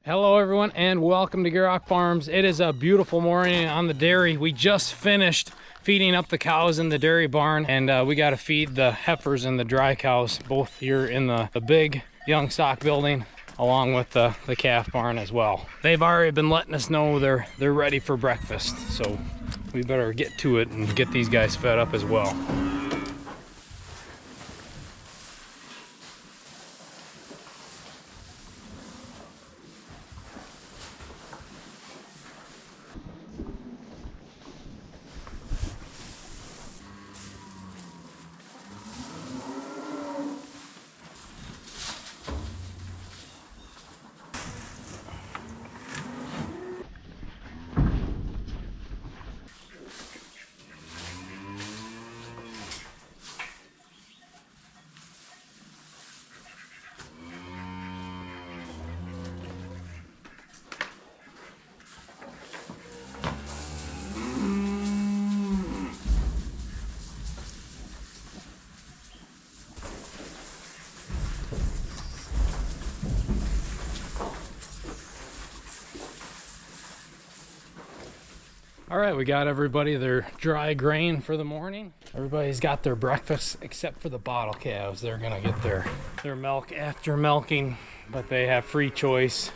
Hello everyone and welcome to Gierok Farms. It is a beautiful morning on the dairy. We just finished feeding up the cows in the dairy barn, and we got to feed the heifers and the dry cows both here in the big young stock building along with the calf barn as well. They've already been letting us know they're ready for breakfast, so we better get to it and get these guys fed up as well. All right, we got everybody their dry grain for the morning. Everybody's got their breakfast except for the bottle calves. They're gonna get their milk after milking, but they have free choice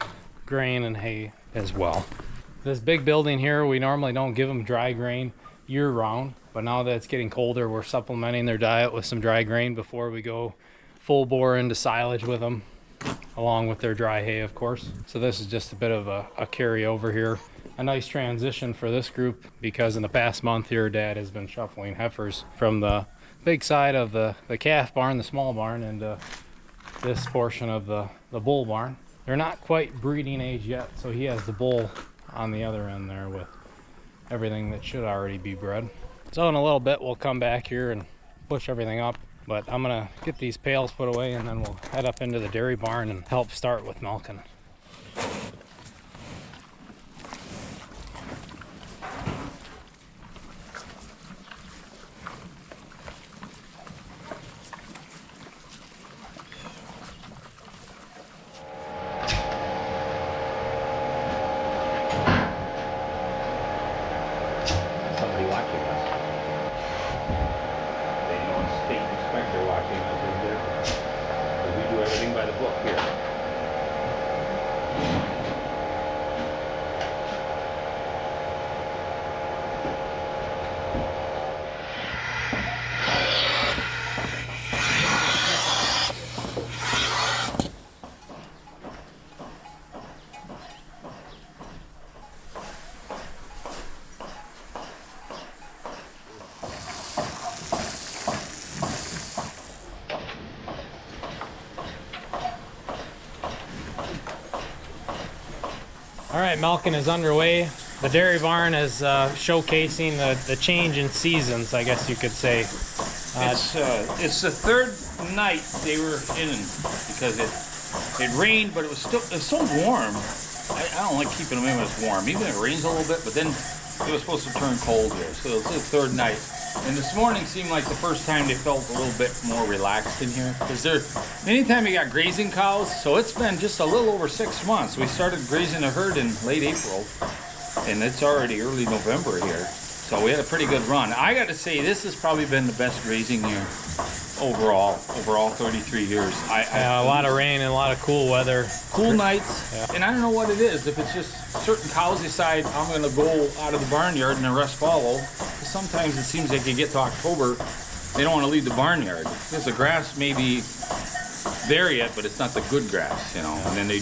grain and hay as well. This big building here, we normally don't give them dry grain year round, but now that it's getting colder, we're supplementing their diet with some dry grain before we go full bore into silage with them, along with their dry hay, of course. So this is just a bit of a carryover here. A nice transition for this group because in the past month here, Dad has been shuffling heifers from the big side of the calf barn, the small barn, into this portion of the bull barn. They're not quite breeding age yet, so he has the bull on the other end there with everything that should already be bred. So in a little bit, we'll come back here and push everything up. But I'm gonna get these pails put away and then we'll head up into the dairy barn and help start with milking. Somebody watching us. They know a state inspector watching us in there. Because we do everything by the book here. All right, milking is underway. The dairy barn is showcasing the change in seasons, I guess you could say. It's the third night they were in because it rained, but it was so warm. I don't like keeping them in when it's warm. Even if it rains a little bit, but then it was supposed to turn cold here. So it's the third night. And this morning seemed like the first time they felt a little bit more relaxed in here. Because anytime you got grazing cows, so it's been just a little over 6 months. We started grazing a herd in late April, and it's already early November here. So we had a pretty good run. I got to say, this has probably been the best grazing year overall 33 years. A lot of rain and a lot of cool weather. Cool nights, yeah. And I don't know what it is. If it's just certain cows decide I'm going to go out of the barnyard and the rest follow. Sometimes it seems like you get to October, they don't want to leave the barnyard because the grass may be there yet, but it's not the good grass, you know. And then you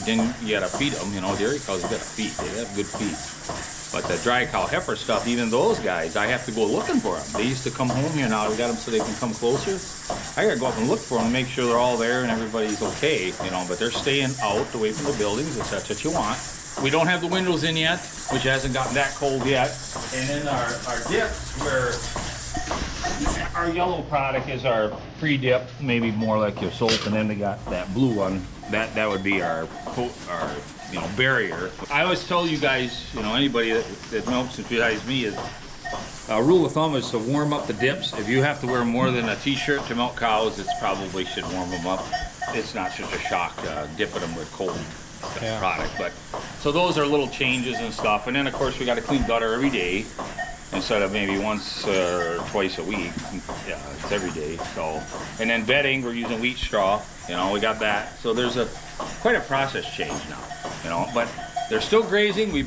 got to feed them, you know. Dairy cows, you got to feed. They have good feed. But the dry cow heifer stuff, even those guys, I have to go looking for them. They used to come home here. Now we got them so they can come closer. I got to go up and look for them, make sure they're all there and everybody's okay, you know. But they're staying out, away from the buildings, if that's what you want. We don't have the windows in yet, which hasn't gotten that cold yet. And then our dips, where our yellow product is our pre-dip, maybe more like your soap, and then we got that blue one. That would be our barrier. I always tell you guys, you know, anybody that milks besides me is rule of thumb is to warm up the dips. If you have to wear more than a t-shirt to milk cows, it's probably should warm them up. It's not such a shock dipping them with cold. Yeah. product. But so those are little changes and stuff. And then of course we got to clean gutter every day instead of maybe once or twice a week. Yeah, it's every day. So, and then bedding, we're using wheat straw. You know, we got that. So there's quite a process change now. You know, but they're still grazing. I've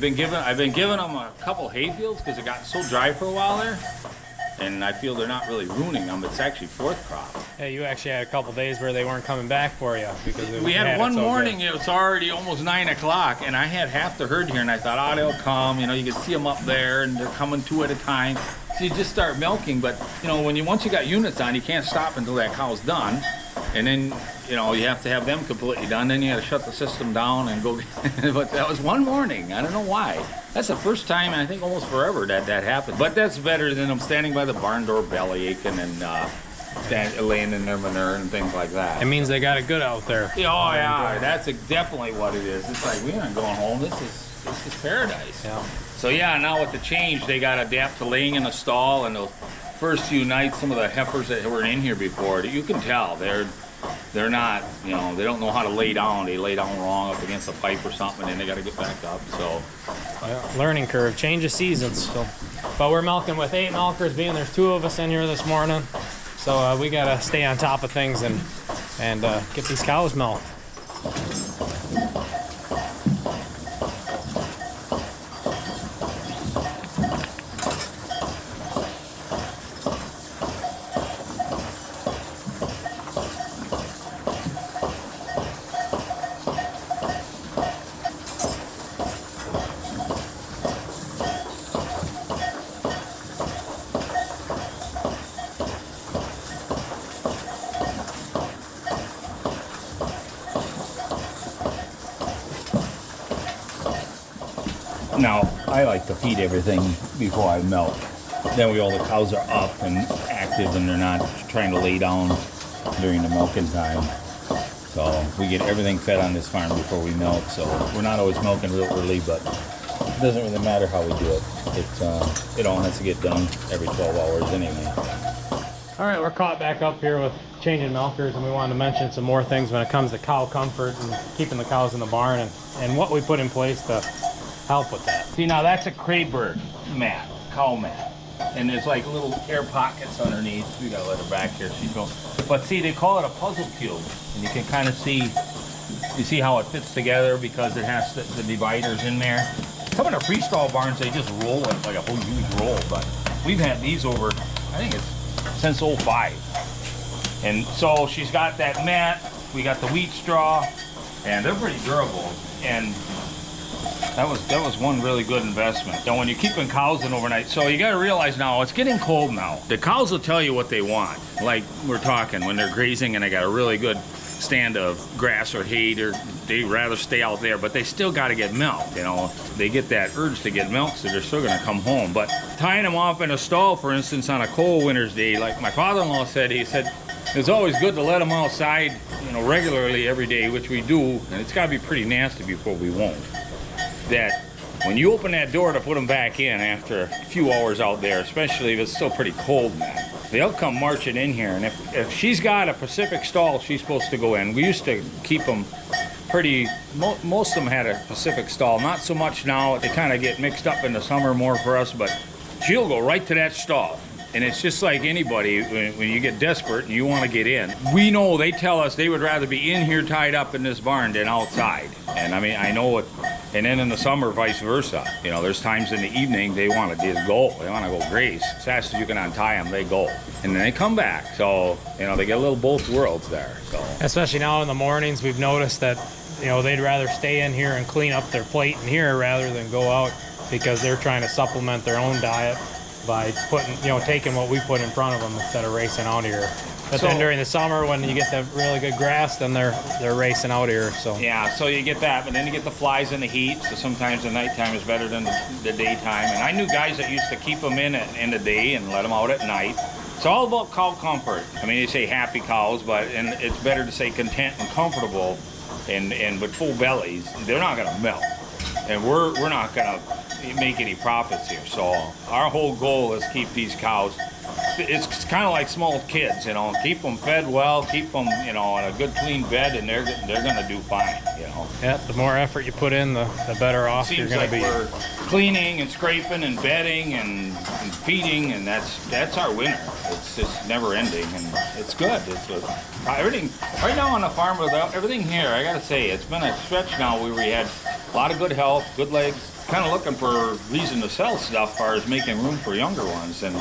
been giving them a couple hay fields because it got so dry for a while there. And I feel they're not really ruining them. It's actually fourth crop. Hey, you actually had a couple days where they weren't coming back for you because we had one morning. It was already almost 9 o'clock, and I had half the herd here, and I thought, oh, they'll come. You know, you can see them up there, and they're coming 2 at a time. So you just start milking, but you know, once you got units on, you can't stop until that cow's done, and then you know you have to have them completely done. Then you got to shut the system down and go. But that was one morning. I don't know why. That's the first time, and I think almost forever that happened. But that's better than them standing by the barn door belly aching and laying in their manure and things like that. It means they got it good out there. Yeah, oh yeah, that's definitely what it is. It's like we aren't going home. This is paradise. Yeah. So yeah, now with the change, they got to adapt to laying in a stall. And those first few nights, some of the heifers that weren't in here before, you can tell they're not, you know, they don't know how to lay down. They lay down wrong up against a pipe or something, and then they got to get back up. So, yeah, learning curve, change of seasons. So, but we're milking with 8 milkers, being there's 2 of us in here this morning. So we got to stay on top of things and get these cows milked. now I like to feed everything before I milk. That way all the cows are up and active and they're not trying to lay down during the milking time. So we get everything fed on this farm before we milk. So we're not always milking real early, but it doesn't really matter how we do it. It all has to get done every 12 hours anyway. All right, we're caught back up here with changing milkers, and we wanted to mention some more things when it comes to cow comfort and keeping the cows in the barn and what we put in place to help with that. See, now that's a Kraberg mat, cow mat. And there's like little air pockets underneath. We gotta let her back here. She's going. But see, they call it a puzzle cube, and you can kind of see. You see how it fits together because it has the dividers in there. Some of the freestall barns, they just roll it like a whole huge roll. But we've had these over, I think it's since '05. And so she's got that mat. We got the wheat straw, and they're pretty durable. And that was one really good investment. And when you're keeping cows in overnight, so you got to realize now it's getting cold now. The cows will tell you what they want. Like we're talking when they're grazing and they got a really good stand of grass or hay, they'd rather stay out there, but they still got to get milk. You know, they get that urge to get milk, so they're still going to come home. But tying them off in a stall, for instance, on a cold winter's day, like my father-in-law said, he said it's always good to let them outside, you know, regularly every day, which we do, and it's got to be pretty nasty before we won't. That when you open that door to put them back in after a few hours out there, especially if it's still pretty cold now, they'll come marching in here. And if she's got a Pacific stall, she's supposed to go in. We used to keep them most of them had a Pacific stall. Not so much now. They kind of get mixed up in the summer more for us, but she'll go right to that stall. And it's just like anybody, when you get desperate and you want to get in. We know they tell us they would rather be in here tied up in this barn than outside. And I mean, I know it. And then in the summer, vice versa. You know, there's times in the evening they want to just go. They want to go graze. As fast as you can untie them, they go. And then they come back. So, you know, they get a little both worlds there. So, especially now in the mornings, we've noticed that, you know, they'd rather stay in here and clean up their plate in here rather than go out because they're trying to supplement their own diet by putting, you know, taking what we put in front of them instead of racing out here. But then during the summer, when you get the really good grass, then they're racing out here. So yeah, so you get that, but then you get the flies in the heat. So sometimes the nighttime is better than the daytime. And I knew guys that used to keep them in the day and let them out at night. It's all about cow comfort. I mean, you say happy cows, and it's better to say content and comfortable. And with full bellies, they're not going to milk, and we're not going to make any profits here. So our whole goal is keep these cows. It's kind of like small kids, you know. Keep them fed well, keep them, you know, in a good clean bed, and they're going to do fine, you know. Yeah, the more effort you put in, the better off you're Seems going like to be. we're cleaning and scraping and bedding and feeding, and that's our winter. It's just never ending, and it's good. Everything right now on the farm with everything here. I gotta say, it's been a stretch now where we had a lot of good health, good legs. Kind of looking for a reason to sell stuff, as far as making room for younger ones, and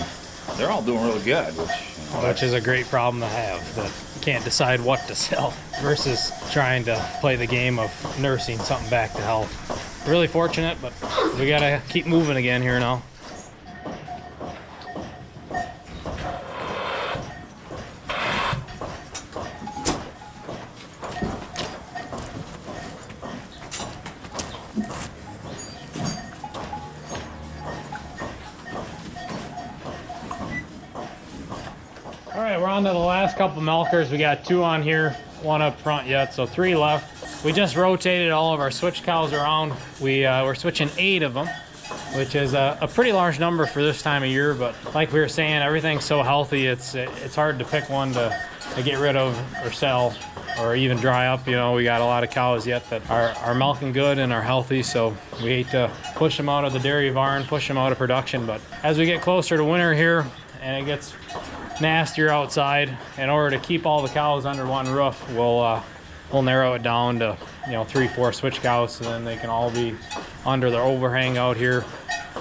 they're all doing really good, which is a great problem to have, that you can't decide what to sell versus trying to play the game of nursing something back to health. Really fortunate, but we gotta keep moving again here now. All right, we're on to the last couple milkers. We got 2 on here, 1 up front yet, so 3 left. We just rotated all of our switch cows around. We're switching 8 of them, which is a pretty large number for this time of year, but like we were saying, everything's so healthy, it's hard to pick one to get rid of or sell or even dry up. You know, we got a lot of cows yet that are milking good and are healthy, so we hate to push them out of the dairy barn, push them out of production. But as we get closer to winter here and it gets nastier outside, in order to keep all the cows under one roof, we'll narrow it down to 3-4 switch cows, so then they can all be under the overhang out here,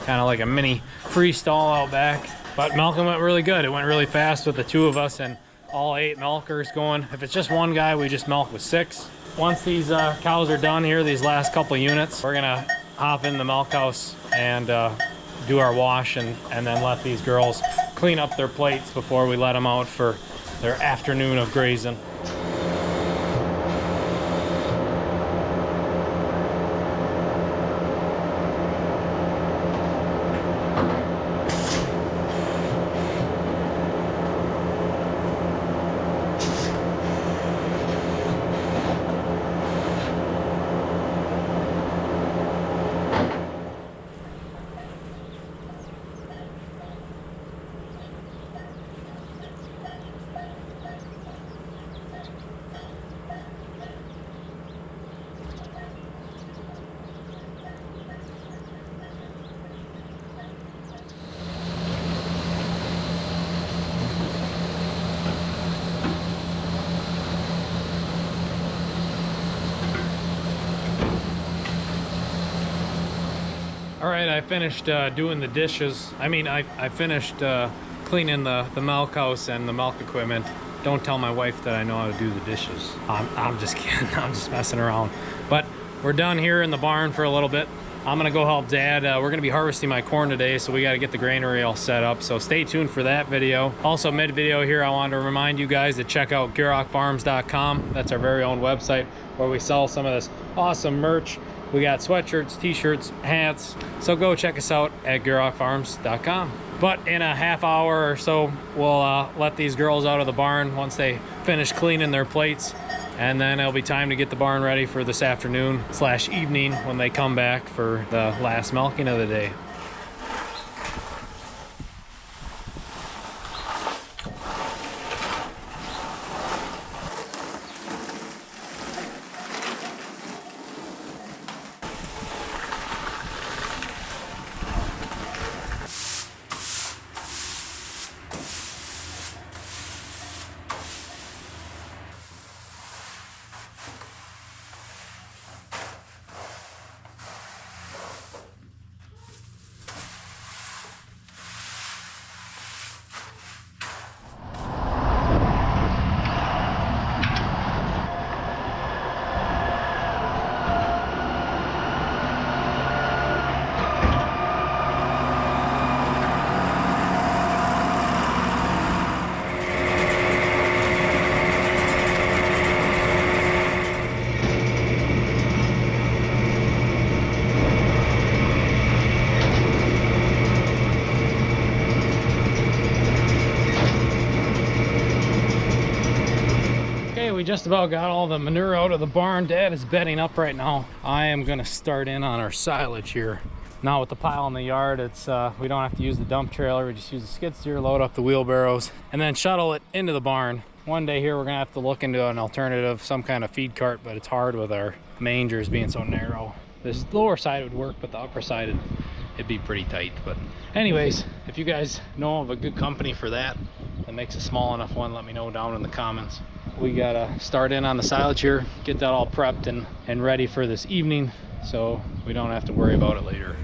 kind of like a mini free stall out back. But milking went really good. It went really fast with the 2 of us and all 8 milkers going. If it's just one guy, we just milk with 6. Once these cows are done here, these last couple units, we're gonna hop in the milk house and do our wash and then let these girls clean up their plates before we let them out for their afternoon of grazing. All right, I finished doing the dishes. I finished cleaning the milk house and the milk equipment. Don't tell my wife that I know how to do the dishes. I'm just kidding. I'm just messing around. But we're done here in the barn for a little bit. I'm gonna go help Dad. We're gonna be harvesting my corn today, so we gotta get the granary all set up. So stay tuned for that video. Also, mid-video here, I wanted to remind you guys to check out GierokFarms.com. That's our very own website where we sell some of this awesome merch. We got sweatshirts, t-shirts, hats. So go check us out at GierokFarms.com. But in a half hour or so, we'll let these girls out of the barn once they finish cleaning their plates. And then it'll be time to get the barn ready for this afternoon/evening when they come back for the last milking of the day. We just about got all the manure out of the barn. Dad is bedding up right now. I am gonna start in on our silage here. Now with the pile in the yard, it's we don't have to use the dump trailer. We just use the skid steer, load up the wheelbarrows, and then shuttle it into the barn. one day here we're gonna have to look into an alternative, some kind of feed cart, but it's hard with our mangers being so narrow. This lower side would work, but the upper side it'd be pretty tight. But anyways, if you guys know of a good company for that makes a small enough one, let me know down in the comments. We gotta start in on the silage here, get that all prepped and ready for this evening, so we don't have to worry about it later.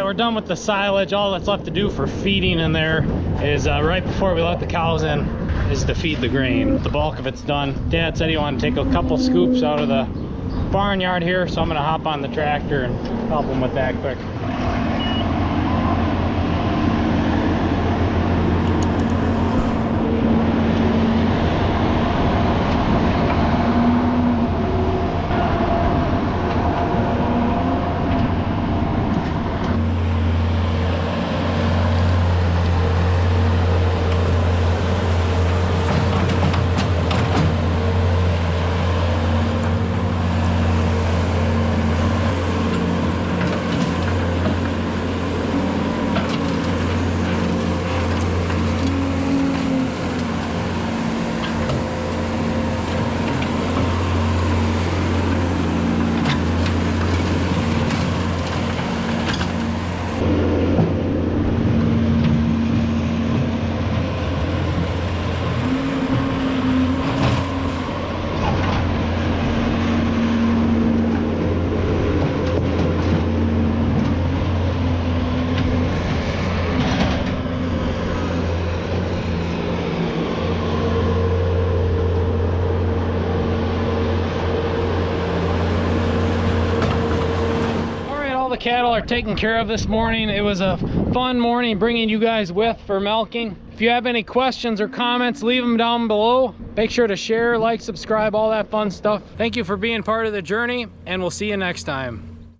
We're done with the silage. All that's left to do for feeding in there is right before we let the cows in is to feed the grain. The bulk of it's done. Dad said he wanted to take a couple scoops out of the barnyard here, so I'm gonna hop on the tractor and help him with that quick. Cattle are taken care of this morning. It was a fun morning bringing you guys with for milking. If you have any questions or comments, leave them down below. Make sure to share, like, subscribe, all that fun stuff. Thank you for being part of the journey, and we'll see you next time.